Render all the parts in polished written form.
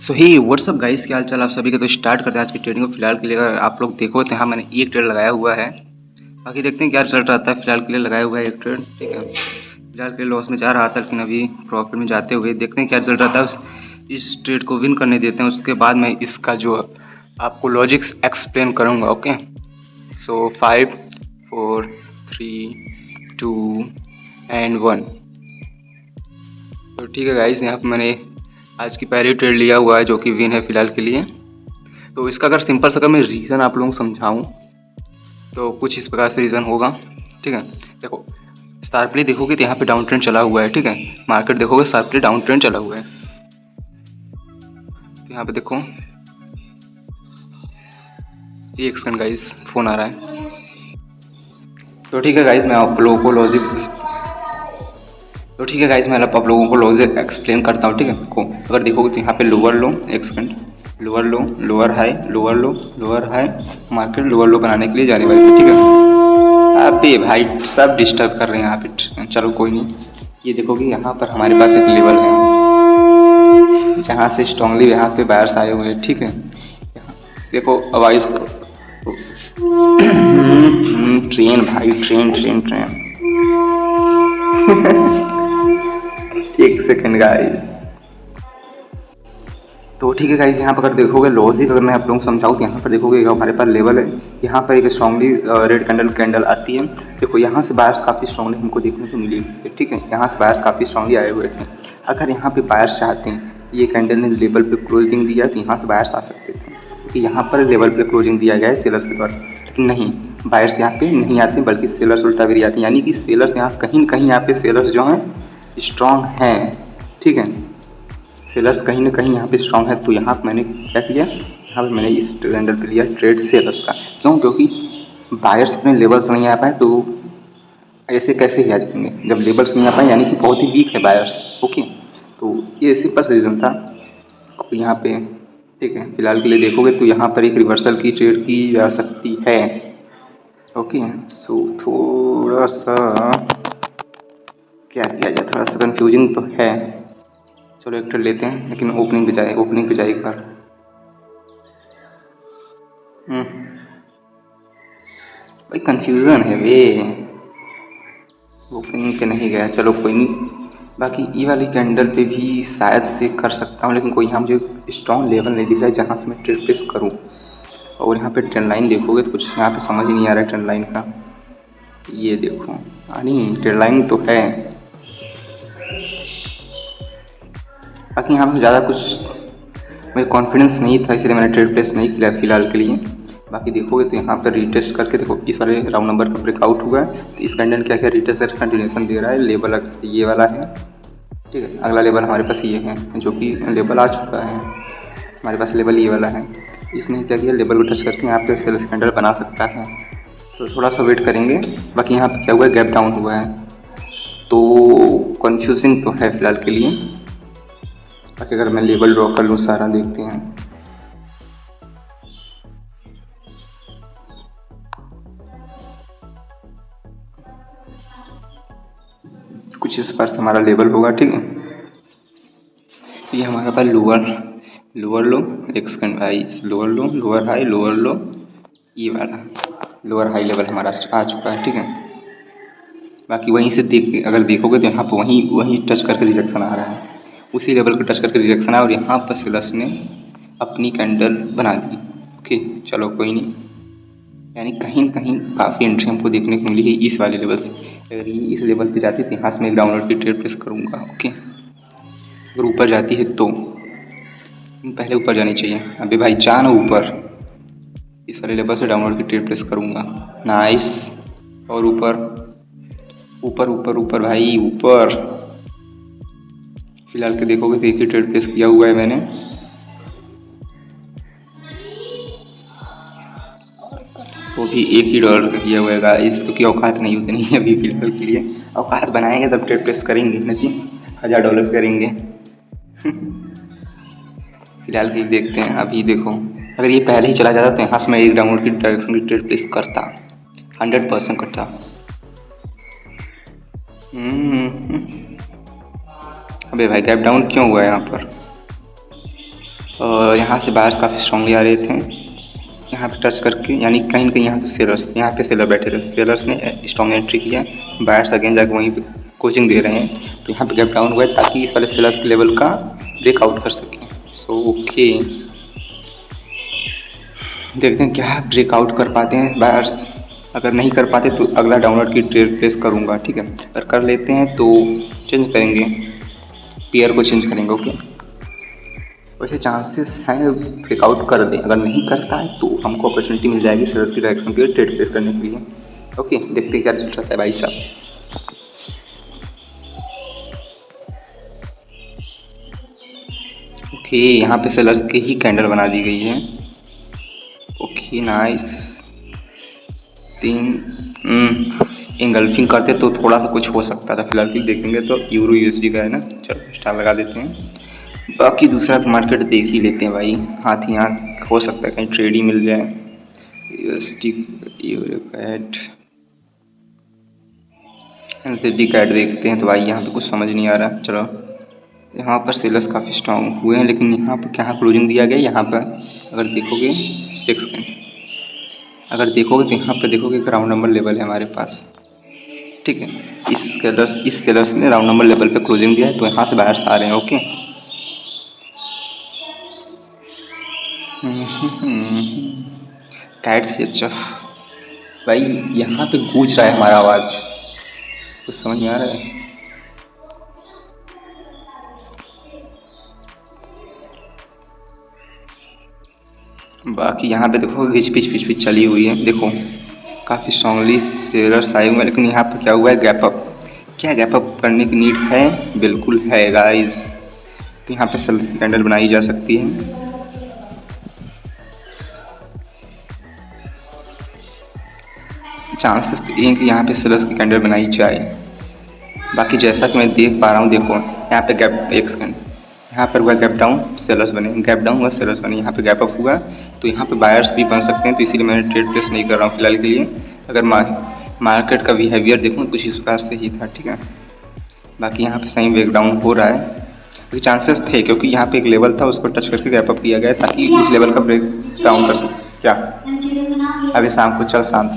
सो ही WhatsApp guys, क्या हाल चाल आप सभी के। तो स्टार्ट करते हैं आज की ट्रेडिंग को। फिलहाल के लिए अगर आप लोग देखो तो यहाँ मैंने एक ट्रेड लगाया हुआ है। बाकी देखते हैं क्या रिजल्ट आता है। फिलहाल के लिए लगाया हुआ है एक ट्रेड, ठीक है। फिलहाल के लिए लॉस में जा रहा था, लेकिन अभी प्रॉफिट में जाते हुए देखते हैं क्या रिजल्ट आता है। इस ट्रेड को विन करने देते हैं, उसके बाद मैं इसका जो आपको लॉजिक्स एक्सप्लेन करूँगा। Okay, so 5 4 3 2 and 1। तो ठीक है गाइस, यहाँ पर मैंने आज की पहली ट्रेड लिया हुआ है जो कि विन है फिलहाल के लिए। तो इसका अगर सिंपल सा मैं रीज़न आप लोगों को समझाऊं तो कुछ इस प्रकार से रीज़न होगा, ठीक है। देखो, शार्पली देखोगे तो यहाँ पे डाउन ट्रेंड चला हुआ है, ठीक है। मार्केट देखोगे शार्पली डाउन ट्रेंड चला हुआ है। तो यहाँ पे देखो, एक सेकंड गाइस, फ़ोन आ रहा है। तो ठीक है गाइस, मैं आप लोगों को आप लोगों को लॉजिक एक्सप्लेन करता हूँ, ठीक है। को अगर देखोगे तो यहाँ पे लोअर लो, एक second, lower low, lower high, lower low, lower high, market lower लो बनाने के लिए जाने वाली है, ठीक है। अबे भाई सब डिस्टर्ब कर रहे हैं यहाँ पे। चलो कोई नहीं, ये देखोगे यहाँ पर हमारे पास एक लेवल है जहाँ से स्ट्रांगली यहाँ पे बायर्स आए हुए हैं, ठीक है। देखो अवाइज ट्रेन भाई, ट्रेन ट्रेन ट्रेन एक सेकंड गाइस। तो ठीक है गाइस, यहाँ पर अगर देखोगे लॉजिक, अगर मैं आप लोगों को समझाऊँ तो यहाँ पर देखोगे हमारे पास लेवल है। यहाँ पर एक स्ट्रांगली रेड कैंडल आती है। देखो यहाँ से बायर्स काफ़ी स्ट्रांगली हमको देखने को मिली, ठीक है। यहाँ से बायर्स काफ़ी स्ट्रांगली आए हुए थे। अगर यहाँ पे बायर्स चाहते हैं ये कैंडल ने लेवल पे क्लोजिंग दिया तो यहाँ से बायर्स आ सकते थे, क्योंकि यहाँ पर लेवल पे क्लोजिंग दिया गया है सेलर्स के द्वारा। लेकिन नहीं, बायर्स यहाँ पे नहीं आते, बल्कि सेलर्स उल्टा भी आते हैं। यानी कि सेलर्स यहाँ कहीं न कहीं यहाँ पे सेलर्स जो हैं स्ट्रांग हैं, ठीक है। सेलर्स कहीं ना कहीं यहाँ पे स्ट्रांग है। तो यहाँ मैंने क्या किया, यहाँ पे मैंने इस कैंडल पे लिया ट्रेड सेलर्स का। क्यों? क्योंकि बायर्स अपने लेवल्स नहीं आ पाए, तो ऐसे कैसे ही आ जाएंगे जब लेवल्स नहीं आ पाए, यानी कि बहुत ही वीक है बायर्स। ओके, तो ये सिंपल सा रीज़न था। अब यहाँ पे ठीक है, फिलहाल के लिए देखोगे तो यहाँ पर एक रिवर्सल की ट्रेड की जा सकती है। ओके, सो थोड़ा सा क्या किया जाए, थोड़ा सा कंफ्यूजिंग तो है। चलो एक ट्रेड लेते हैं, लेकिन ओपनिंग पे जाए एक बार। भाई कंफ्यूजन है वे, ओपनिंग पे नहीं गया। चलो कोई नहीं, बाकी ये वाली कैंडल पे भी शायद से कर सकता हूँ, लेकिन कोई यहाँ मुझे स्ट्रॉन्ग लेवल नहीं दिख रहा है जहाँ से मैं ट्रेड प्लेस करूँ। और यहाँ पे ट्रेंड लाइन देखोगे तो कुछ यहाँ पे समझ ही नहीं आ रहा है ट्रेंड लाइन का। ये देखो, नहीं ट्रेंड लाइन तो है, बाकी यहाँ पे ज़्यादा कुछ मुझे कॉन्फिडेंस नहीं था, इसलिए मैंने ट्रेड प्लेस नहीं किया फिलहाल के लिए। बाकी देखोगे तो यहाँ पर रीटेस्ट करके देखो, इस वाले राउंड नंबर का ब्रेकआउट हुआ है। तो इस कैंडल क्या क्या रीटेस्ट करके कंटिन्यूएशन दे रहा है। लेवल ये वाला है, ठीक है। अगला लेवल हमारे पास ये है, जो कि लेवल आ चुका है हमारे पास। लेवल ये वाला है, इसने क्या किया, लेवल को टच करके यहाँ पे सेल्स कैंडल बना सकता है। तो थोड़ा सा वेट करेंगे। बाकी यहाँ पे क्या हुआ है, गैप डाउन हुआ है, तो कन्फ्यूजिंग तो है फिलहाल के लिए। बाकी अगर मैं लेवल ड्रॉ कर लूँ सारा, देखते हैं। कुछ इस पर हमारा लेवल होगा, ठीक है। ये हमारा पास लोअर लो, एक सेकंड भाई, lower low, lower high, lower लो, ये वाला लोअर हाई लेवल हमारा आ चुका है, ठीक है। बाकी वहीं से अगर देखोगे तो यहाँ पर वहीं टच करके रिजेक्शन आ रहा है, उसी लेवल को टच करके रिजेक्शन आया, और यहाँ पर सेलर्स ने अपनी कैंडल बना दी। ओके, चलो कोई नहीं, यानी कहीं न कहीं काफ़ी एंट्री हमको देखने को मिली है इस वाले लेवल से। अगर ये इस लेवल पे जाती तो यहाँ से मैं एक डाउनलोड की ट्रेड प्लेस करूँगा। ओके, अगर ऊपर जाती है तो पहले ऊपर जानी चाहिए। अभी भाई जान ऊपर, इस वाले लेवल से डाउनलोड की ट्रेड प्लेस करूँगा। नाइस, और ऊपर ऊपर ऊपर ऊपर भाई ऊपर। फिलहाल के देखोगे तो एक ही ट्रेड प्लेस किया हुआ है मैंने। वो भी $1 का किया हुआ है गाइस, क्योंकि औकात नहीं उतनी है अभी फिलहाल के लिए। औकात बनाएंगे तब ट्रेड प्लेस करेंगे ना जी, $1000 करेंगे। फिलहाल के देखते हैं। अभी देखो, अगर ये पहले ही चला जाता तो यहाँ से मैं एक डाउनलोड की डायरेक्शन की ट्रेड प्लेस करता, 100% करता। अबे भाई गैप डाउन क्यों हुआ है यहाँ पर? यहाँ से बायर्स काफ़ी स्ट्रांगली आ रहे थे, यहाँ पे टच करके, यानी कहीं न कहीं यहाँ से सेलर्स, यहाँ पे सेलर बैठे थे, सेलर्स ने स्ट्रॉन्ग एंट्री किया, बायर्स अगेन जाके वहीं पे कोचिंग दे रहे हैं, तो यहाँ पे गैप डाउन हुआ है ताकि इस वाले सेलर्स के लेवल का ब्रेकआउट कर सकें। सो ओके, देखते हैं क्या ब्रेकआउट कर पाते हैं बायर्स। अगर नहीं कर पाते तो अगला डाउनवर्ड की ट्रेड प्लेस करूँगा, ठीक है। अगर कर लेते हैं तो चेंज करेंगे, पेयर को चेंज करेंगे। ओके, वैसे चांसेस हैं ब्रेकआउट कर दें, अगर नहीं करता है तो हमको अपॉर्चुनिटी मिल जाएगी सेलर्स की डायरेक्शन के लिए ट्रेड प्लेस करने के लिए। ओके, देखते हैं क्या रिजल्ट रहता है भाई साहब। ओके, यहाँ पे सेलर्स की ही कैंडल बना दी गई है। ओके नाइस, तीन इंगल्फिंग करते तो थोड़ा सा कुछ हो सकता था, फिलहाल भी देखेंगे तो यूरो यूएसडी का है ना, चलो स्टार लगा देते हैं। बाकी दूसरा मार्केट देख ही लेते हैं भाई, हाथ ही हाथ हो सकता है कहीं ट्रेड ही मिल जाए। USD euro cat, NCD cat देखते हैं तो भाई यहाँ पे कुछ समझ नहीं आ रहा। चलो, यहाँ पर सेलर्स काफ़ी स्ट्रांग हुए हैं, लेकिन यहाँ पर क्या क्लोजिंग दिया गया, यहाँ पर अगर देखोगे एक सेकेंड, अगर देखोगे तो यहाँ पर देखोगे एक राउंड नंबर लेवल है हमारे पास, ठीक है। इस सेलर्स ने राउंड नंबर लेवल पे क्लोजिंग दिया है, तो यहाँ से बाहर आ रहे हैं। ओके, टाइट से अच्छा भाई, यहाँ पे गूंज रहा है हमारा आवाज़, कुछ समझ नहीं आ रहा है। बाकी यहाँ पे देखो घिच पिच चली हुई है, देखो काफ़ी स्ट्रांगली सेलर्स आए हुए हैं, लेकिन यहाँ पे क्या हुआ है, गैप अप। क्या गैप अप करने की नीड है? बिल्कुल है गाइस, तो यहाँ पे सेल्स की कैंडल बनाई जा सकती है। चांसेस तो ये हैं कि यहाँ पे सेलर्स की कैंडल बनाई जाए। बाकी जैसा कि मैं देख पा रहा हूँ, देखो यहाँ पे गैप, एक सेकंड, यहाँ पर हुआ गैप डाउन, सेलर्स बने, गैप डाउन हुआ, सेलर्स बने, यहाँ पे गैप अप हुआ, तो यहाँ पे बायर्स भी बन सकते हैं, तो इसीलिए मैंने ट्रेड प्लेस नहीं कर रहा हूँ फिलहाल के लिए। अगर मार्केट का बिहेवियर देखूँ कुछ इस प्रकार से ही था, ठीक है। बाकी यहाँ पे सही ब्रेक डाउन हो रहा है, तो चांसेस थे क्योंकि यहाँ पे एक लेवल था, उसको टच करके गैप अप किया गया ताकि इस लेवल का ब्रेक डाउन कर सके। क्या अभी शाम को, चल शाम,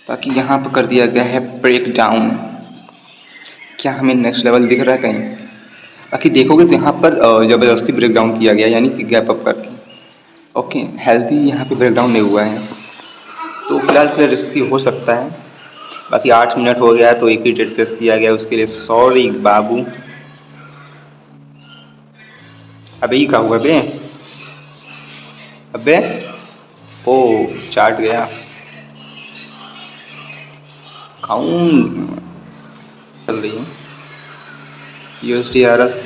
बाकी यहाँ पर कर दिया गया है ब्रेक डाउन। क्या हमें नेक्स्ट लेवल दिख रहा है कहीं? बाकी देखोगे तो यहाँ पर ज़बरदस्ती ब्रेक डाउन किया गया, यानी कि गैप अप करके। ओके, हेल्दी यहाँ पे ब्रेक डाउन नहीं हुआ है, तो फिलहाल के लिए रिस्की हो सकता है। बाकी 8 मिनट हो गया तो एक ही ट्रेड प्लेस किया गया, उसके लिए सॉरी बाबू। अबे ये क्या हुआ बे? अबे ओ चार्ट गया, काउंट चल रही है। USDRS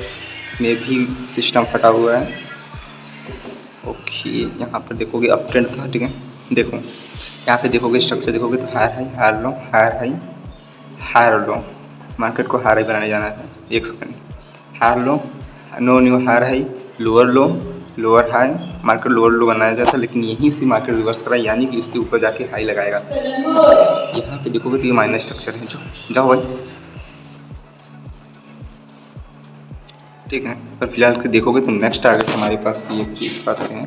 में भी सिस्टम फटा हुआ है। ओके, यहाँ पर देखोगे अप ट्रेंड था, ठीक है। देखो यहाँ पे देखोगे स्ट्रक्चर देखोगे तो higher high, higher low, higher high, higher low, market को हायर हाई बनाने जाना है। एक second, higher low, no new higher high, lower low, lower high, market lower low बनाया जाता है, लेकिन यहीं से मार्केट रिवर्स करा, यानी कि इसके ऊपर जाके हाई लगाएगा। यहाँ पे देखोगे तो ये माइनस स्ट्रक्चर है, जो जाओ भाई, ठीक है। पर फिलहाल के देखोगे तो नेक्स्ट टारगेट हमारे पास ये 21% है।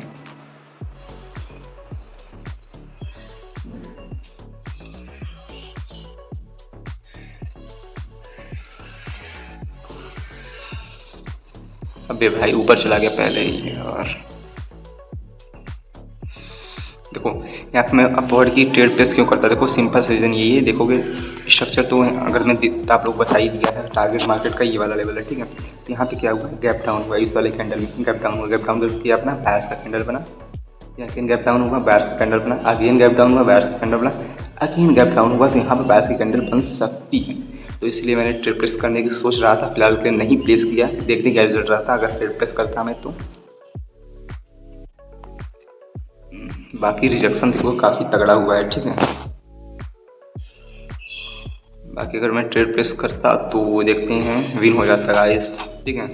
अबे भाई ऊपर चला गया पहले ही, और देखो यहाँ पे मैं अपवर्ड की ट्रेड प्लेस क्यों करता, देखो सिंपल रीजन यही है। देखोगे स्ट्रक्चर तो अगर मैं आप लोग बता ही दिया है, टारगेट मार्केट का ये वाला लेवल है, ठीक है। तो यहाँ पे क्या हुआ, गैप डाउन हुआ, इस वाले कैंडल में गैप डाउन हुआ, गैप डाउन किया अपना, बायर्स का कैंडल बना, अगेन गैप डाउन हुआ, बायर्स का कैंडल बना, अगेन गैप डाउन हुआ, बायर्स का कैंडल बना, अगेन गैप डाउन हुआ, तो यहाँ पे बायर्स की कैंडल बन सकती है। तो इसलिए मैंने ट्रेड प्लेस करने की सोच रहा था, फिलहाल के नहीं प्लेस किया, देखने क्या रिजल्ट रहा था अगर ट्रेड प्लेस करता मैं तो। बाकी रिजेक्शन देखो काफ़ी तगड़ा हुआ है, ठीक है। बाकी अगर मैं ट्रेड प्लेस करता तो देखते हैं विन हो जाता गाइस, ठीक है।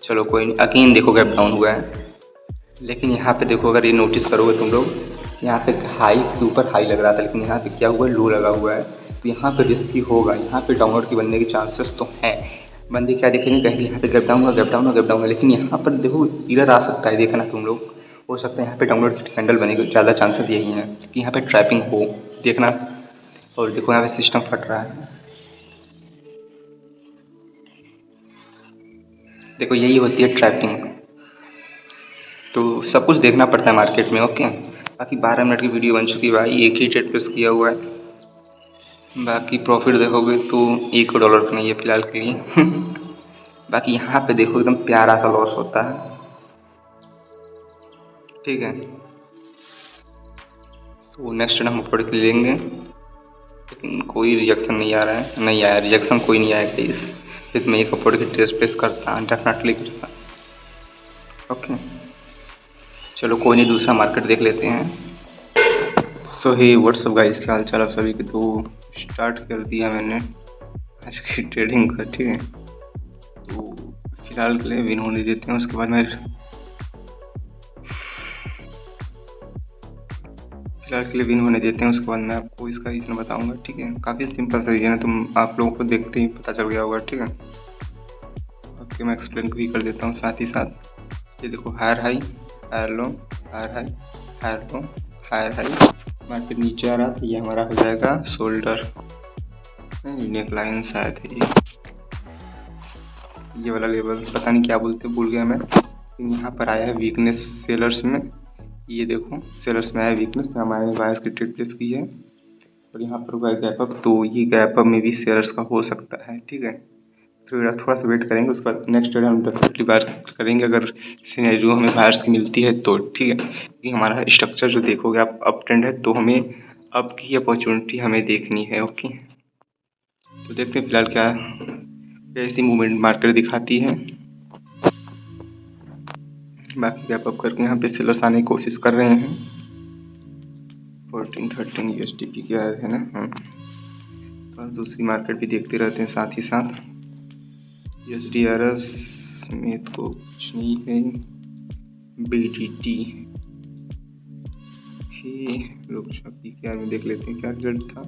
चलो कोई नहीं, अगेन देखो गैप डाउन हुआ है, लेकिन यहाँ पे देखो अगर ये नोटिस करोगे तुम लोग, यहाँ पे हाई के ऊपर हाई लग रहा था, लेकिन यहाँ पे क्या हुआ, लो लगा हुआ है, तो यहाँ पे रिस्की होगा, यहाँ पे डाउनवर्ड की बनने के चांसेस तो हैं। बंदे क्या देखेंगे, कहेंगे यहाँ पे गैप डाउन हुआ, गैप डाउन हुआ, गैप डाउन हुआ, लेकिन यहाँ पर देखो इधर आ सकता है, देखना तुम लोग, हो सकता है यहाँ पे डाउनलोड की कैंडल बनेगी, ज़्यादा चांसेस यही हैं कि यहाँ पे ट्रैपिंग हो, देखना। और देखो यहाँ पे सिस्टम फट रहा है, देखो यही होती है ट्रैपिंग। तो सब कुछ देखना पड़ता है मार्केट में, ओके। बाकी 12 मिनट की वीडियो बन चुकी है भाई, एक ही ट्रेड प्रेस किया हुआ है। बाकी प्रॉफिट देखोगे तो $1 का नहीं है फिलहाल के लिए। बाकी यहाँ पे देखो एकदम प्यारा सा लॉस होता है, ठीक है। तो नेक्स्ट ट्रेड हम प्रोडक्ट लेंगे, लेकिन कोई रिजेक्शन नहीं आ रहा है, नहीं आया रिजेक्शन, कोई नहीं आया गाइस। फिर मैं एक अपोर्ड की टेस्ट प्लेस करता डेफिनेटली करता, ओके। चलो कोई नहीं, दूसरा मार्केट देख लेते हैं। सो हे व्हाट्सअप गाइस, क्या हाल चाल आप सभी के। तो स्टार्ट कर दिया मैंने आज की ट्रेडिंग का, ठीक है। तो फिलहाल के लिए विन होने देते हैं, उसके बाद मैं उसके बाद मैं आपको इसका रीज़न बताऊंगा, ठीक है। काफ़ी सिंपल सा रीज़न है, तुम आप लोगों को देखते ही पता चल गया होगा, ठीक है। ओके मैं एक्सप्लेन भी कर देता हूँ साथ ही साथ। ये देखो higher high, higher low, higher high, higher low, higher high, market नीचे आ रहा था, ये हमारा हो जाएगा शोल्डर, नेक लाइन शायद है ये वाला लेवल, पता नहीं क्या बोलते, भूल गया मैं। यहाँ पर आया है वीकनेस सेलर्स में, ये देखो सेलर्स में आया वीकनेस, तो हमारे बायर्स की ट्रेड प्लेस की है, और यहाँ पर हुआ है गैप अप, तो ये गैप अप में भी सेलर्स का हो सकता है, ठीक है। तो थोड़ा सा वेट करेंगे, उसके बाद नेक्स्ट ट्रेड हम डेफिनेटली बाय करेंगे, अगर सिनेरियो हमें बायर्स की मिलती है तो, ठीक है। क्योंकि हमारा स्ट्रक्चर जो देखोगे आप अप ट्रेंड है, तो हमें अप की अपॉर्चुनिटी हमें देखनी है, ओके। तो देखते हैं फिलहाल क्या कैसी मूवमेंट मार्केट दिखाती है। बाकी गैप अप करके यहाँ पे सेलर्स आने की कोशिश कर रहे हैं। 14-13 USDP के आए हैं ना, तो दूसरी मार्केट भी देखते रहते हैं साथ ही साथ। USDRS में तो कुछ नहीं है, BTT लोग क्या में देख लेते हैं क्या रिजल्ट था।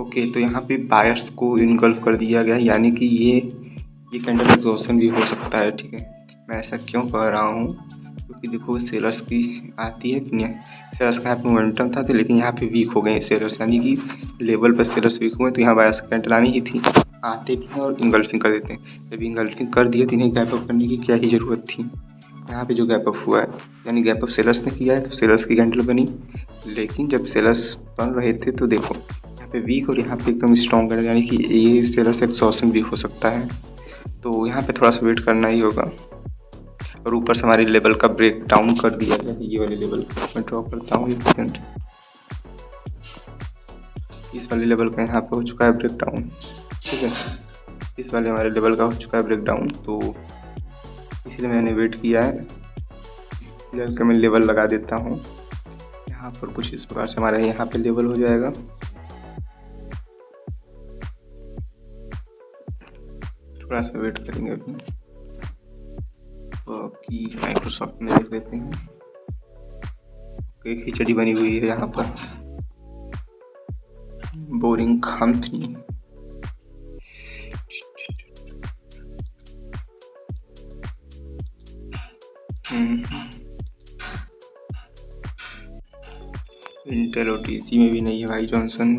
ओके तो यहाँ पे बायर्स को इनगल्फ कर दिया गया, यानी कि ये कैंडल एग्जॉशन भी हो सकता है, ठीक है। मैं ऐसा क्यों कह रहा हूँ, क्योंकि देखो सेलर्स की आती है कि नहीं, सेलर्स का यहाँ पे मोमेंटम था, तो लेकिन यहाँ पे वीक हो गए सेलर्स, यानी कि लेवल पर सेलर्स वीक हुए, तो यहाँ बायर्स की कैंडल आनी ही थी, आते भी हैं और इनगल्फिंग कर देते हैं। जब इनगल्फिंग कर दिए तो इन्हें गैप अप करने की क्या ही ज़रूरत थी। यहाँ पे जो गैप अप हुआ है, यानी गैप अप सेलर्स ने किया है, तो सेलर्स की कैंडल बनी, लेकिन जब सेलर्स बन रहे थे तो देखो यहाँ पे वीक और यहाँ पे एकदम स्ट्रॉन्ग है, यानी कि ये सेलर्स एक्सॉशन भी हो सकता है। तो यहाँ पे थोड़ा सा वेट करना ही होगा। और ऊपर से हमारे लेवल का ब्रेक डाउन कर दिया गया है, ये वाले लेवल का मैं ड्रॉ करता हूँ 1%, इस वाले लेवल का यहाँ पे हो चुका है ब्रेक डाउन, ठीक है। इस वाले हमारे लेवल का हो चुका है ब्रेक डाउन, तो इसलिए मैंने वेट किया है। फिलहाल मैं लेवल लगा देता हूँ यहाँ पर, कुछ इस प्रकार से हमारा यहाँ पे लेवल हो जाएगा। थोड़ा सा वेट करेंगे अभी। बाकी माइक्रोसॉफ्ट में देख लेते हैं, खिचड़ी बनी हुई है यहाँ पर, बोरिंग कंपनी। इंटेल OTC में भी नहीं है भाई, जॉनसन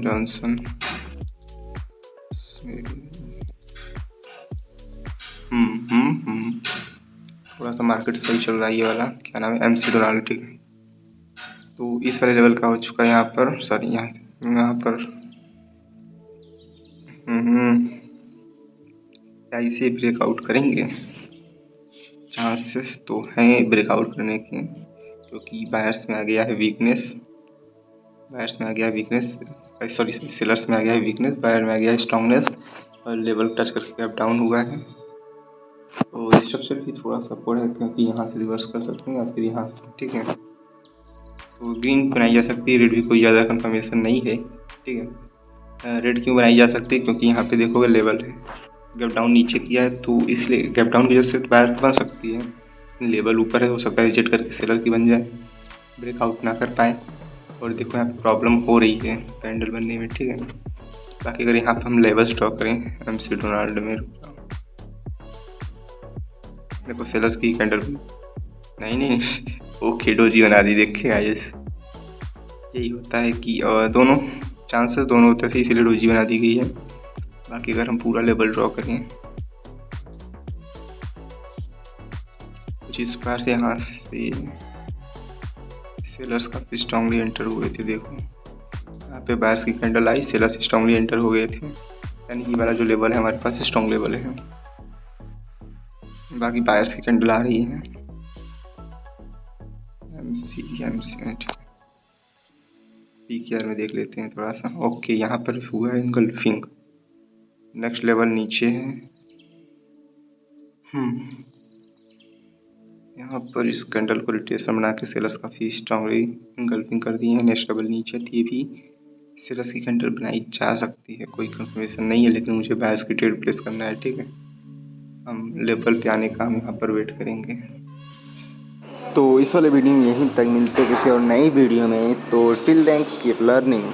थोड़ा सा मार्केट सही चल रहा है, ये वाला क्या नाम है, MC डोनाल्ड, ठीक है। तो इस वाले लेवल का हो चुका है यहाँ पर, सॉरी यहाँ पर क्या इसे ब्रेकआउट करेंगे, चांसेस तो हैं ब्रेकआउट करने के, क्योंकि बायर्स में आ गया है वीकनेस, सॉरी सेलर्स में आ गया है वीकनेस, बायर में आ गया है स्ट्रॉन्गनेस, और लेवल टच करके गैप डाउन हुआ है। तो स्ट्रक्चर भी थोड़ा सपोर्ट है, क्योंकि यहाँ से रिवर्स कर सकते हैं या फिर यहाँ से, ठीक है। तो ग्रीन बनाई जा सकती है, रेड भी कोई ज़्यादा कंफर्मेशन नहीं है, ठीक है। रेड क्यों बनाई जा सकती है, क्योंकि यहाँ पे देखोगे लेवल है, गैप डाउन नीचे किया है, तो इसलिए गैप डाउन की वजह से बायर बन सकती है, लेवल ऊपर है, हो सकता है रिजेक्ट करके सेलर की बन जाए, ब्रेकआउट ना कर पाए। और देखो यहाँ पे प्रॉब्लम हो रही है कैंडल बनने में, ठीक है। बाकी अगर यहाँ पे हम लेवल्स ड्रॉ करें MC डोनाल्ड में, देखो सेलर्स की कैंडल, नहीं नहीं ओके डोजी बना दी। देखे गाइस, यही होता है कि दोनों चांसेस दोनों होते थे, इसीलिए डोजी बना दी गई है। बाकी अगर हम पूरा लेवल ड्रॉ करें कुछ इस प्रकार से, यहाँ से सेलर्स काफ़ी स्ट्रांगली एंटर हुए थे। देखो यहाँ पे बायर्स की कैंडल आई, सेलर्स स्ट्रांगली एंटर हो गए थे, यानी ये वाला जो लेवल है हमारे पास स्ट्रॉन्ग लेवल है। बाकी बायर्स की कैंडल आ रही है। पीकेआर में देख लेते हैं थोड़ा सा। ओके यहाँ पर हुआ है इनगल्फिंग, नेक्स्ट लेवल नीचे है। यहाँ पर इस कैंडल को रिट्रेसमेंट बना के सेलर्स काफ़ी स्ट्रांगली इनगल्फिंग कर दिए हैं। नेक्स्ट लेवल नीचे थी, भी सेलर्स की कैंडल बनाई जा सकती है, कोई कंफर्मेशन नहीं है, लेकिन मुझे बायर्स की ट्रेड प्लेस करना है। ठीक है, हम लेवल पे आने का हम यहाँ पर वेट करेंगे। तो इस वाले वीडियो में यहीं तक, मिलते किसी और नई वीडियो में। तो टिल देन कीप लर्निंग।